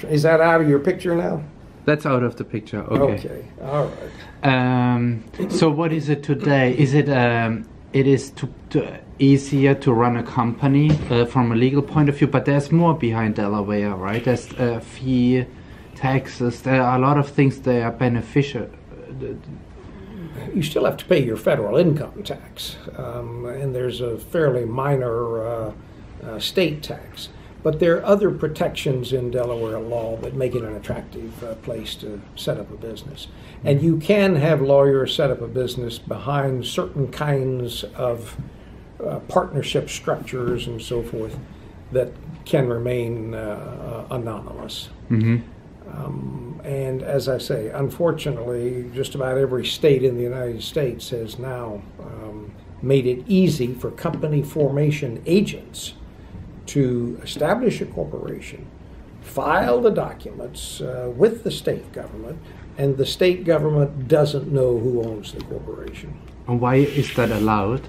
Is that out of your picture now? That's out of the picture. Okay. Okay. All right. So what is it today? Is it it is easier to run a company from a legal point of view, but there's more behind Delaware, right? There's fee, taxes. There are a lot of things that are beneficial. You still have to pay your federal income tax, and there's a fairly minor state tax. But there are other protections in Delaware law that make it an attractive place to set up a business. And you can have lawyers set up a business behind certain kinds of partnership structures and so forth that can remain anonymous. Mm-hmm. And as I say, unfortunately, just about every state in the United States has now made it easy for company formation agents to establish a corporation, file the documents with the state government, and the state government doesn't know who owns the corporation. And why is that allowed?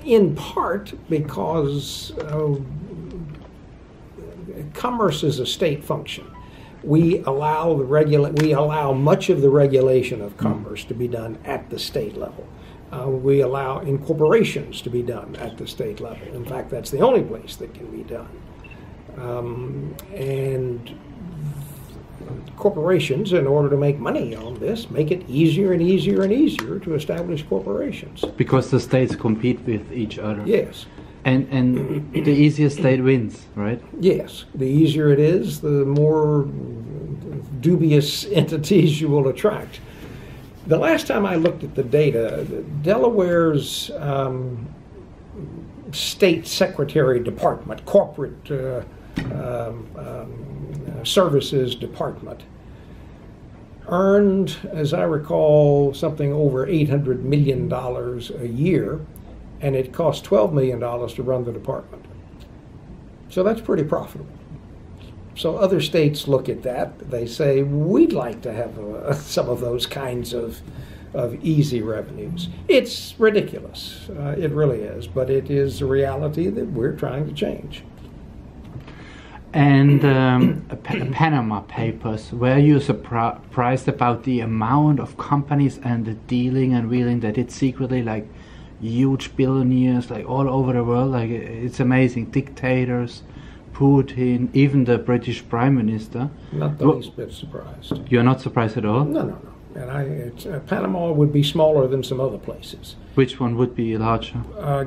In part because commerce is a state function. We allow much of the regulation of commerce to be done at the state level. We allow incorporations to be done at the state level. In fact, that's the only place that can be done. And corporations, in order to make money on this, make it easier and easier and easier to establish corporations. Because the states compete with each other. Yes. And the easier state wins, right? Yes. The easier it is, the more dubious entities you will attract. The last time I looked at the data, Delaware's State Secretary Department, Corporate Services Department, earned, as I recall, something over $800 million a year, and it cost $12 million to run the department. So that's pretty profitable. So other states look at that. They say, we'd like to have some of those kinds of easy revenues. It's ridiculous. It really is. But it is a reality that we're trying to change. And Panama Papers, were you surprised about the amount of companies and the dealing and wheeling that it's secretly, like huge billionaires, like all over the world? Like, it's amazing. Dictators, Putin, even the British Prime Minister. Not the least bit surprised. You're not surprised at all? No. And Panama would be smaller than some other places. Which one would be larger?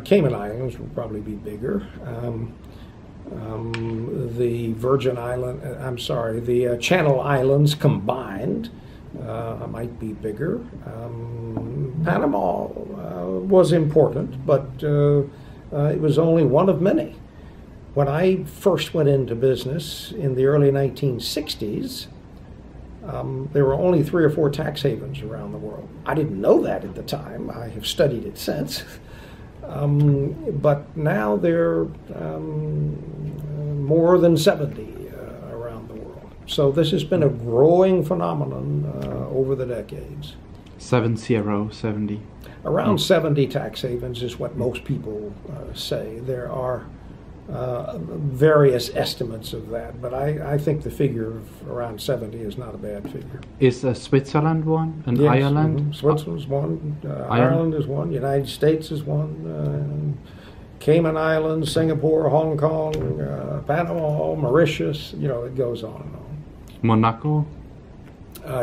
Cayman Islands would probably be bigger. The the Channel Islands combined might be bigger. Panama was important, but it was only one of many. When I first went into business in the early 1960s, there were only 3 or 4 tax havens around the world. I didn't know that at the time. I have studied it since. But now there are more than 70 around the world. So this has been a growing phenomenon over the decades. 70. Around 70 tax havens is what most people say. There are various estimates of that, but I think the figure of around 70 is not a bad figure. Is Switzerland one? And yes, Ireland? Switzerland's one. Ireland is one. United States is one. Cayman Islands, Singapore, Hong Kong, Panama, Mauritius. It goes on and on. Monaco?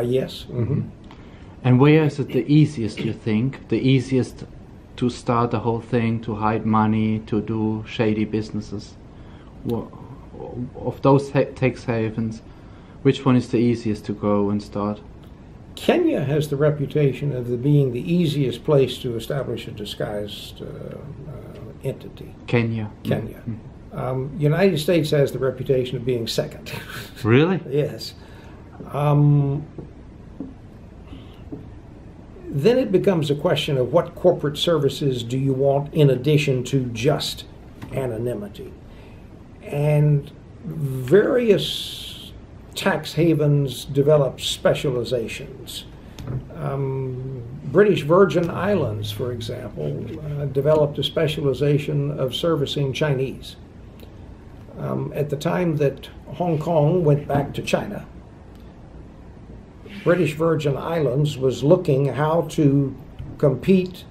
Yes. Mm-hmm. And where is it the easiest, you think? The easiest to start the whole thing, to hide money, to do shady businesses? Of those tax havens, which one is the easiest to go and start? Kenya has the reputation of being the easiest place to establish a disguised entity. Kenya. Mm-hmm. United States has the reputation of being second. Really? Yes. Then it becomes a question of what corporate services do you want in addition to just anonymity. And various tax havens develop specializations. British Virgin Islands, for example, developed a specialization of servicing Chinese. At the time that Hong Kong went back to China, British Virgin Islands was looking how to compete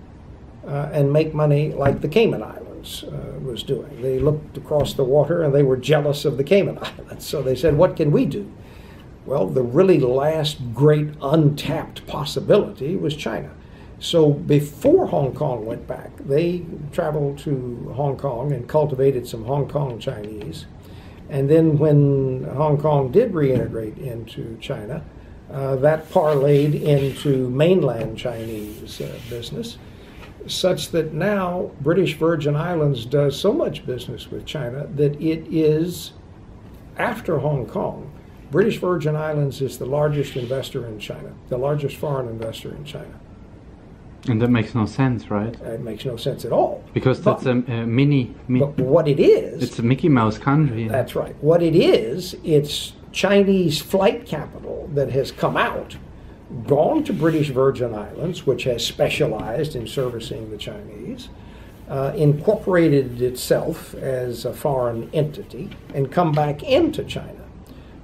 and make money like the Cayman Islands was doing. They looked across the water and they were jealous of the Cayman Islands. So they said, what can we do? Well, the really last great untapped possibility was China. So before Hong Kong went back, they traveled to Hong Kong and cultivated some Hong Kong Chinese. And then when Hong Kong did reintegrate into China, that parlayed into mainland Chinese business, such that now British Virgin Islands does so much business with China that it is, after Hong Kong, British Virgin Islands is the largest investor in China, the largest foreign investor in China. And that makes no sense, right? It makes no sense at all. Because that's a But what it is... It's a Mickey Mouse country. That's right. What it is, it's Chinese flight capital that has come out, gone to British Virgin Islands, which has specialized in servicing the Chinese, incorporated itself as a foreign entity, and come back into China.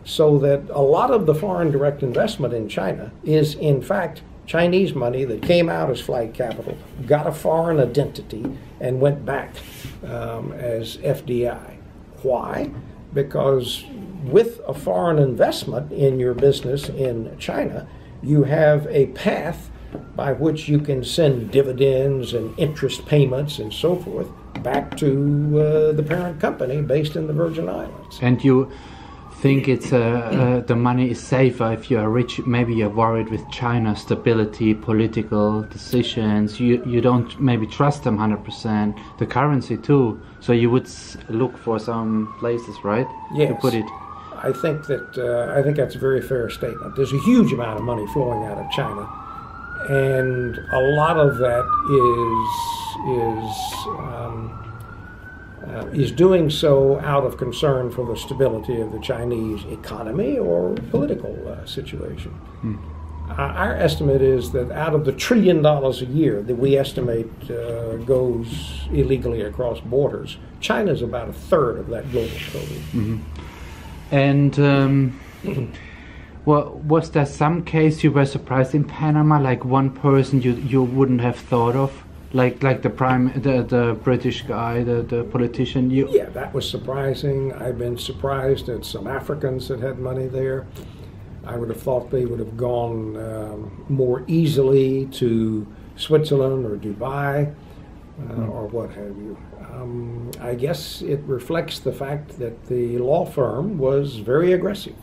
So that a lot of the foreign direct investment in China is, in fact, Chinese money that came out as flight capital, got a foreign identity, and went back as FDI. Why? Because with a foreign investment in your business in China, you have a path by which you can send dividends and interest payments and so forth back to the parent company based in the Virgin Islands. And you think it's the money is safer if you are rich? Maybe you're worried with China's stability, political decisions. You don't maybe trust them 100%. The currency too. So you would look for some places, right? Yes. To put it. I think that's a very fair statement. There's a huge amount of money flowing out of China, and a lot of that is doing so out of concern for the stability of the Chinese economy or political situation. Our estimate is that out of the $1 trillion a year that we estimate goes illegally across borders, China's about a third of that global total. Mm-hmm. And well, was there some case you were surprised in Panama, like one person you wouldn't have thought of? Like the British guy, the politician. Yeah, that was surprising. I've been surprised at some Africans that had money there. I would have thought they would have gone more easily to Switzerland or Dubai or what have you. I guess it reflects the fact that the law firm was very aggressive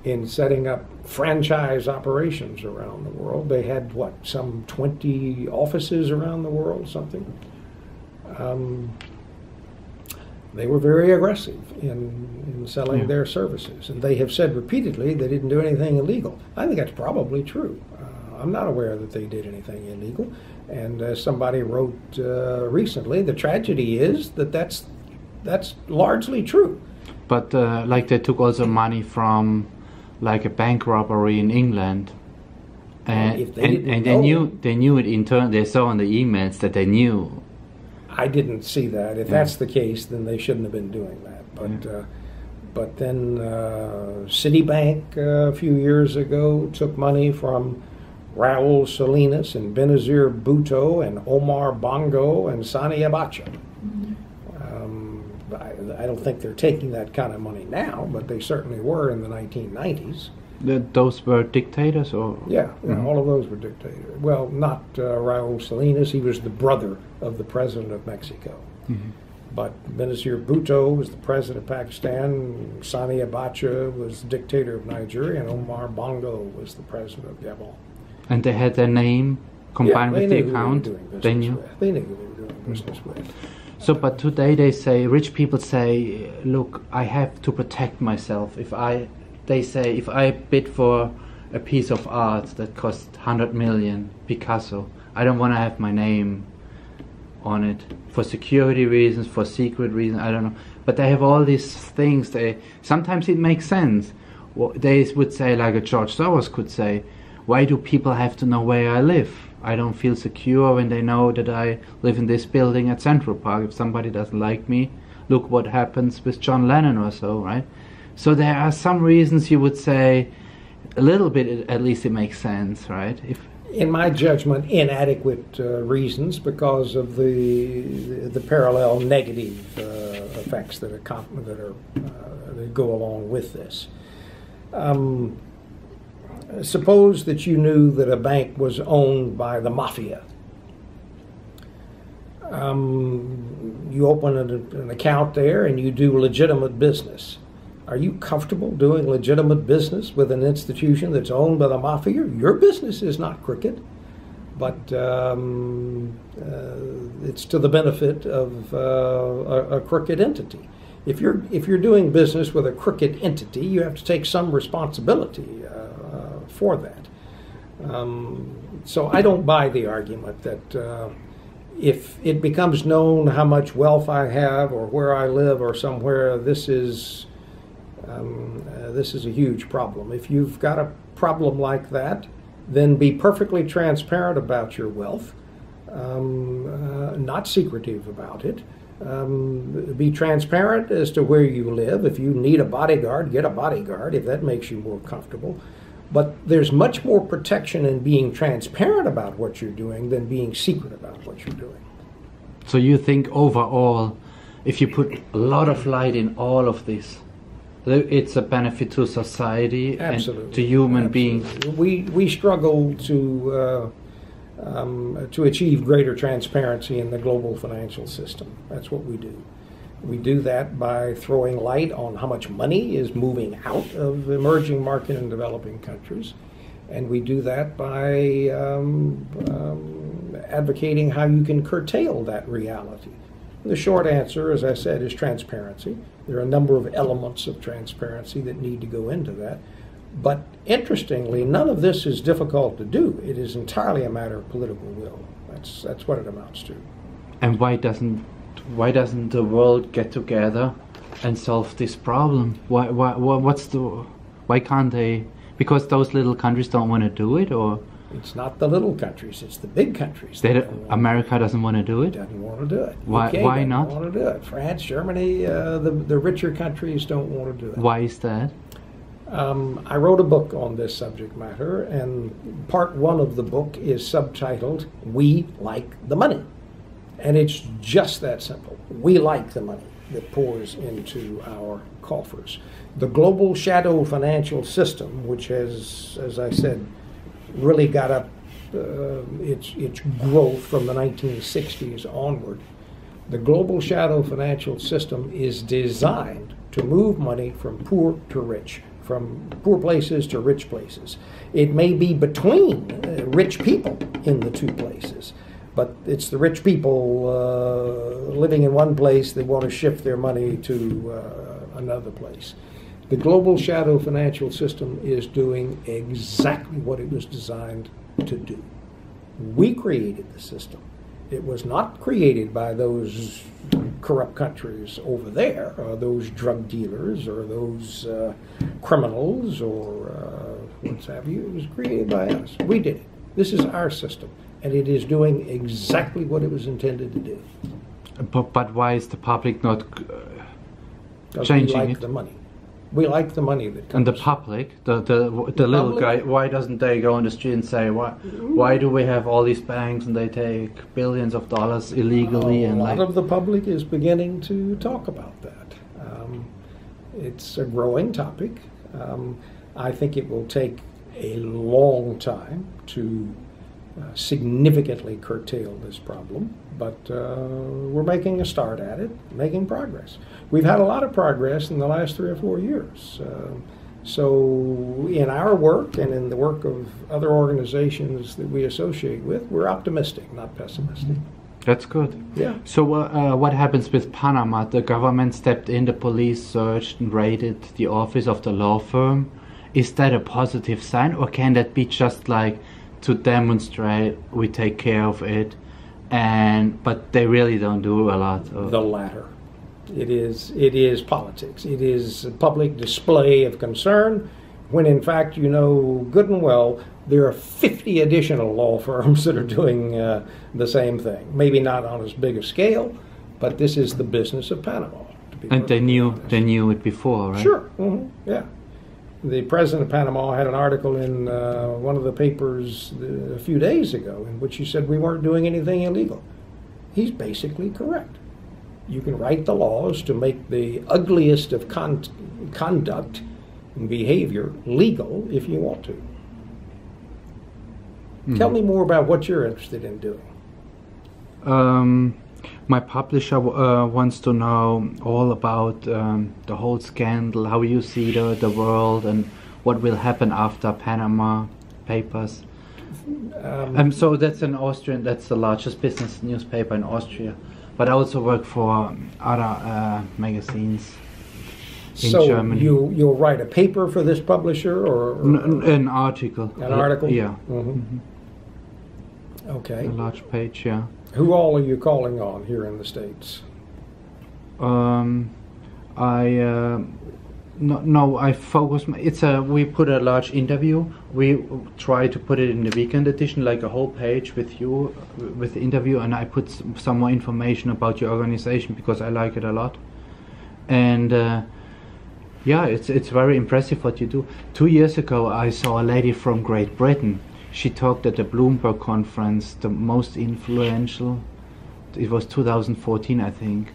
in setting up franchise operations around the world. They had, what, some 20 offices around the world, something. They were very aggressive in selling their services. And they have said repeatedly they didn't do anything illegal. I think that's probably true. I'm not aware that they did anything illegal. And as somebody wrote recently, the tragedy is that that's largely true. But like they took also money from like a bank robbery in England, and they knew it in turn. They saw on the emails that they knew. I didn't see that. If that's the case, then they shouldn't have been doing that. But then Citibank a few years ago took money from Raul Salinas and Benazir Bhutto and Omar Bongo and Sani Abacha. I don't think they're taking that kind of money now, but they certainly were in the 1990s. Those were dictators, or? Yeah, all of those were dictators. Well, not Raul Salinas. He was the brother of the president of Mexico. But Benazir Bhutto was the president of Pakistan, Sani Abacha was the dictator of Nigeria, and Omar Bongo was the president of Gabon. And they had their name combined with the account? They knew they were doing business with. So, but today they say, rich people say, look, I have to protect myself. They say, if I bid for a piece of art that costs 100 million, Picasso, I don't want to have my name on it for security reasons, for secret reasons, I don't know. But they have all these things. Sometimes it makes sense. They would say, like a George Soros could say, why do people have to know where I live? I don't feel secure when they know that I live in this building at Central Park. If somebody doesn't like me, look what happens with John Lennon or so, right? So there are some reasons you would say, a little bit at least it makes sense, right? In my judgment, inadequate reasons because of the parallel negative effects that go along with this. Suppose that you knew that a bank was owned by the mafia. You open an account there and you do legitimate business. Are you comfortable doing legitimate business with an institution that's owned by the mafia? Your business is not crooked, but it's to the benefit of a crooked entity. If you're doing business with a crooked entity, you have to take some responsibility for that. So I don't buy the argument that if it becomes known how much wealth I have or where I live or somewhere, this is a huge problem. If you've got a problem like that, then be perfectly transparent about your wealth, not secretive about it. Be transparent as to where you live. If you need a bodyguard, get a bodyguard if that makes you more comfortable. But there's much more protection in being transparent about what you're doing than being secret about what you're doing. So you think overall, if you put a lot of light in all of this, it's a benefit to society Absolutely. And to human beings? We struggle to achieve greater transparency in the global financial system. That's what we do. We do that by throwing light on how much money is moving out of emerging market and developing countries. And we do that by advocating how you can curtail that reality. The short answer, as I said, is transparency. There are a number of elements of transparency that need to go into that. But interestingly, none of this is difficult to do. It is entirely a matter of political will. That's what it amounts to. And why doesn't the world get together and solve this problem? Why can't they? Because those little countries don't want to do it, or it's not the little countries; it's the big countries. America doesn't want to do it. Doesn't want to do it. Why not? Want to do it. France, Germany, the richer countries don't want to do it. Why is that? I wrote a book on this subject matter, and part one of the book is subtitled "We Like the Money." And it's just that simple. We like the money that pours into our coffers. The global shadow financial system, which has, as I said, really got up its growth from the 1960s onward. The global shadow financial system is designed to move money from poor to rich, from poor places to rich places. It may be between rich people in the two places, but it's the rich people living in one place that want to shift their money to another place. The global shadow financial system is doing exactly what it was designed to do. We created the system. It was not created by those corrupt countries over there, or those drug dealers, or those criminals, or what have you. It was created by us. We did it. This is our system. And it is doing exactly what it was intended to do. But why is the public not changing we like it? The money. We like the money that comes. And the public, the little guy, why doesn't they go on the street and say, why do we have all these banks and they take billions of dollars illegally? A lot of the public is beginning to talk about that. It's a growing topic. I think it will take a long time to significantly curtail this problem, but we're making a start at it, making progress. We've had a lot of progress in the last 3 or 4 years. So in our work and in the work of other organizations that we associate with, we're optimistic, not pessimistic. That's good. Yeah. So what happens with Panama? The government stepped in, the police searched and raided the office of the law firm. Is that a positive sign, or can that be just like to demonstrate we take care of it, but they really don't do a lot of the latter? It is politics. It is a public display of concern when in fact you know good and well there are 50 additional law firms that are doing the same thing. Maybe not on as big a scale, but this is the business of Panama. And they knew it before, right? Sure. Yeah. The president of Panama had an article in one of the papers a few days ago in which he said we weren't doing anything illegal. He's basically correct. You can write the laws to make the ugliest of conduct and behavior legal if you want to. Tell me more about what you're interested in doing. My publisher wants to know all about the whole scandal, how you see the world, and what will happen after Panama Papers. So that's an Austrian, that's the largest business newspaper in Austria. But I also work for other magazines in Germany. So you'll write a paper for this publisher, or an article? An article? Yeah. Okay. A large page, yeah. Who all are you calling on here in the States? I focus. We put a large interview. We try to put it in the weekend edition, like a whole page with you, with the interview, and I put some more information about your organization because I like it a lot. And yeah, it's very impressive what you do. 2 years ago, I saw a lady from Great Britain. She talked at the Bloomberg conference, the most influential. It was 2014, I think.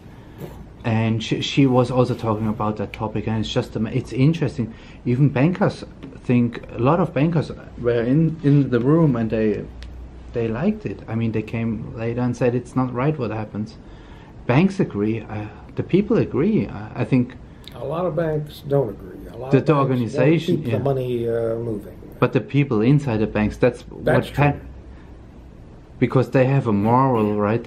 And she was also talking about that topic, and it's interesting. Even bankers think, a lot of bankers were in the room and they liked it. I mean, they came later and said it's not right what happens. Banks agree, the people agree. I think a lot of banks don't agree. A lot the of banks organization won't keep the money moving. But the people inside the banks, that's true. Because they have a moral, right?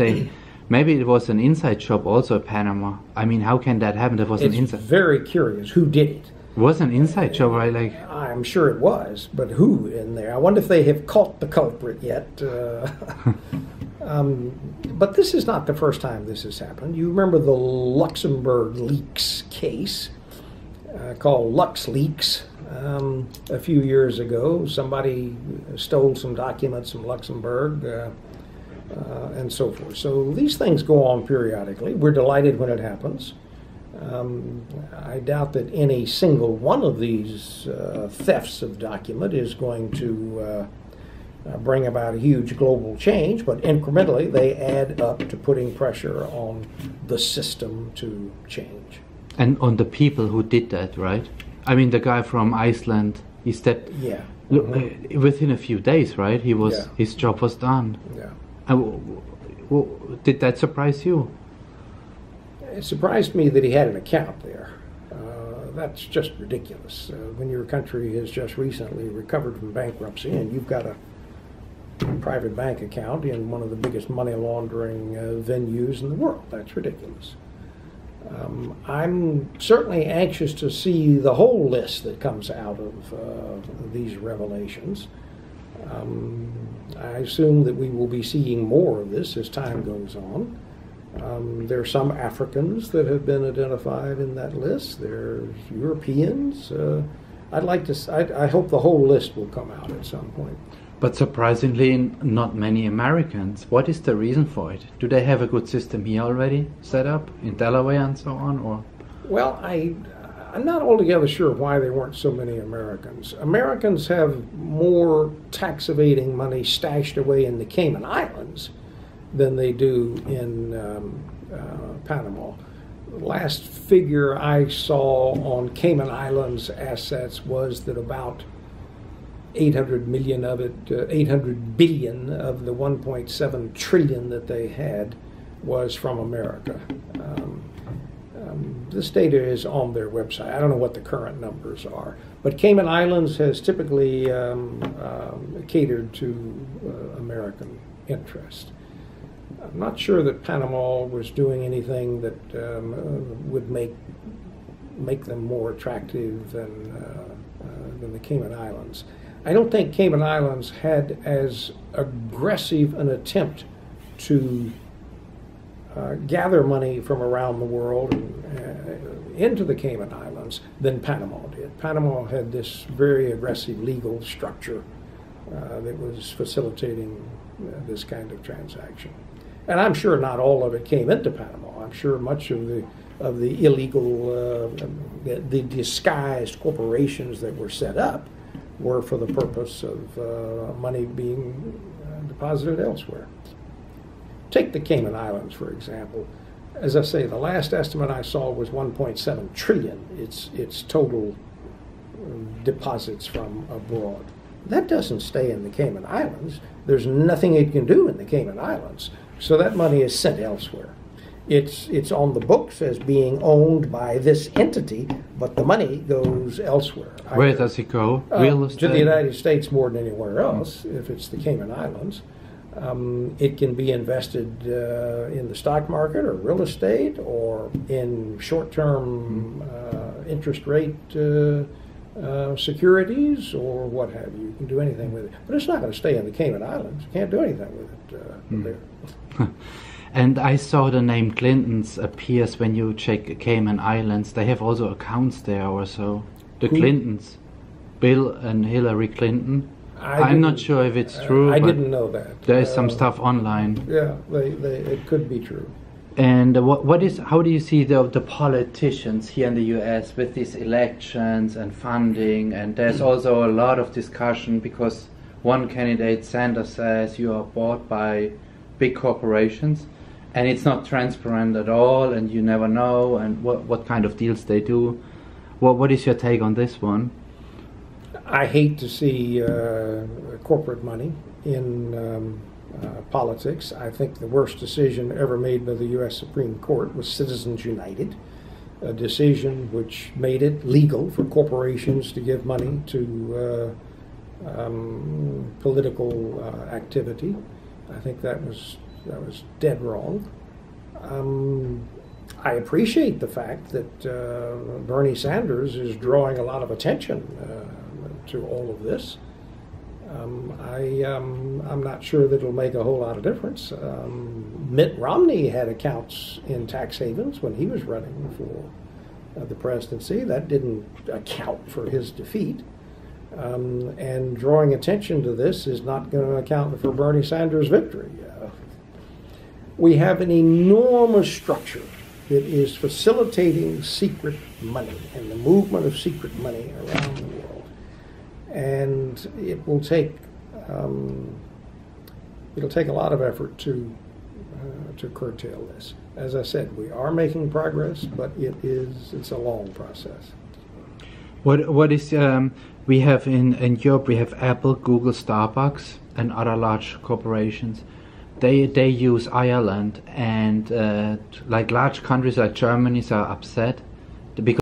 Maybe it was an inside job also at Panama. I mean, how can that happen? There was an inside. It's very curious who did it. It was an inside job, right? I'm sure it was, but who in there? I wonder if they have caught the culprit yet. But this is not the first time this has happened. You remember the Luxembourg leaks case called Lux Leaks. A few years ago, somebody stole some documents from Luxembourg and so forth. So these things go on periodically. We're delighted when it happens. I doubt that any single one of these thefts of document is going to bring about a huge global change, but incrementally they add up to putting pressure on the system to change. And on the people who did that, right? I mean, the guy from Iceland, he stepped. Yeah. Within a few days, right? His job was done. Yeah. Did that surprise you? It surprised me that he had an account there. That's just ridiculous. When your country has just recently recovered from bankruptcy and you've got a private bank account in one of the biggest money laundering venues in the world, that's ridiculous. I'm certainly anxious to see the whole list that comes out of these revelations. I assume that we will be seeing more of this as time goes on. There are some Africans that have been identified in that list. There's Europeans. I hope the whole list will come out at some point. But surprisingly, not many Americans. What is the reason for it? Do they have a good system here already set up in Delaware and so on, or? Well, I'm not altogether sure why there weren't so many Americans. Americans have more tax evading money stashed away in the Cayman Islands than they do in Panama. The last figure I saw on Cayman Islands assets was that about 800 million of it, 800 billion of the 1.7 trillion that they had was from America. This data is on their website. I don't know what the current numbers are, but Cayman Islands has typically catered to American interest. I'm not sure that Panama was doing anything that would make them more attractive than the Cayman Islands. I don't think Cayman Islands had as aggressive an attempt to gather money from around the world and, into the Cayman Islands than Panama did. Panama had this very aggressive legal structure that was facilitating this kind of transaction. And I'm sure not all of it came into Panama. I'm sure much of the illegal, the disguised corporations that were set up were for the purpose of money being deposited elsewhere. Take the Cayman Islands, for example. As I say, the last estimate I saw was 1.7 trillion. Its total deposits from abroad. That doesn't stay in the Cayman Islands. There's nothing it can do in the Cayman Islands. So that money is sent elsewhere. It's on the books as being owned by this entity, but the money goes elsewhere. Where does it go? Real estate? To the United States more than anywhere else, if it's the Cayman Islands. It can be invested in the stock market or real estate or in short-term interest rate securities or what have you. You can do anything with it. But it's not going to stay in the Cayman Islands. You can't do anything with it there. And I saw the name Clintons appears when you check Cayman Islands. They have also accounts there or so. The Clintons, Bill and Hillary Clinton. I'm not sure if it's true. I didn't know that. There is some stuff online. Yeah, it could be true. And how do you see the politicians here in the U.S. with these elections and funding? And there's also a lot of discussion because one candidate, Sanders, says you are bought by big corporations, and it's not transparent at all, and you never know and what kind of deals they do. What is your take on this one? I hate to see corporate money in politics. I think the worst decision ever made by the U.S. Supreme Court was Citizens United, a decision which made it legal for corporations to give money to political activity. I think that was dead wrong. I appreciate the fact that Bernie Sanders is drawing a lot of attention to all of this. I'm not sure that it'll make a whole lot of difference. Mitt Romney had accounts in tax havens when he was running for the presidency. That didn't account for his defeat. And drawing attention to this is not going to account for Bernie Sanders' victory. We have an enormous structure that is facilitating secret money and the movement of secret money around the world. And it will take it'll take a lot of effort to curtail this. As I said, we are making progress, but it's a long process. What is we have in Europe? We have Apple, Google, Starbucks, and other large corporations. They use Ireland, and like large countries like Germany are upset because